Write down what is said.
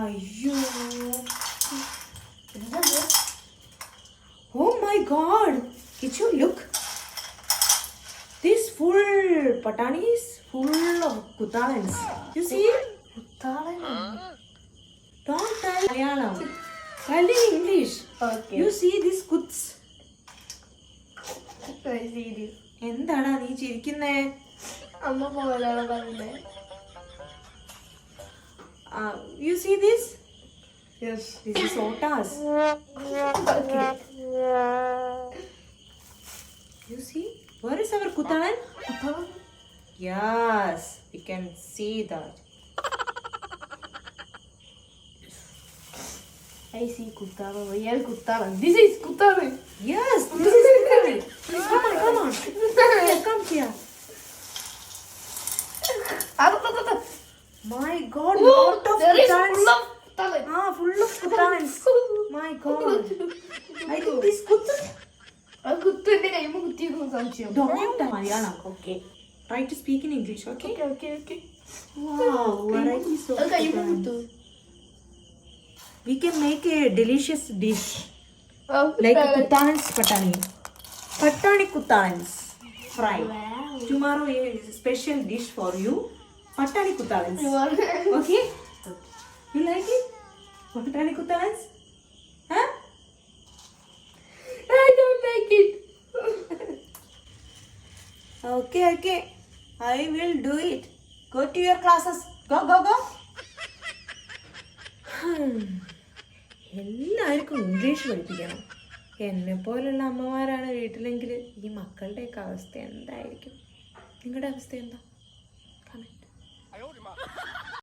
അയ്യോ. Oh my God! Kichu, look. This full patani is full of kutalans. You see? കുത്താളൻ. Don't tell Malayalam. Tell in English. Okay. You see this kuts. ശരി. എന്താടാ നീ ചിരിക്കുന്നേ? അമ്മ പോലെയാണ് പറഞ്ഞേ. You see this? Yes. This is otas. Okay. You see? Where is our kutalan? കുത്താളൻ. Yes, we can see that. I see കുത്താളൻ. Real കുത്താളൻ. This is കുത്താളൻ. Yes, this is kutalan. Come on, come on. Here, come here. My God, lot of There is kutalans. full of കുത്താളൻ. Full of kutalans. My God. I think this kutu. അത് കുത്തു എന്റെ കൈമ കുത്തിയിരിക്കുന്നു സംശയം. Don't Malayalam. Okay. Try to speak in English, okay? Okay, okay, okay. Wow, varieties of അത് കൈമ kutalans. കുത്തു. We can make a delicious dish ആ, like കുത്താളൻ. kutalans patani. Patani kutalans fry. Wow. Tomorrow is a special dish for you. Patani kutalans. You are- Okay? You like it? Patani kutalans? Huh? I don't like it. Okay, okay. I will do it. Go to your classes. Go, go, go. എല്ലാവർക്കും English പഠിപ്പിക്കണം. എന്നെ പോലുള്ള അമ്മമാരാണ് വീട്ടിലെങ്കിൽ ഈ മക്കളുടെയൊക്കെ അവസ്ഥ എന്തായിരിക്കും? നിങ്ങളുടെ അവസ്ഥ എന്താ? കമന്റ്.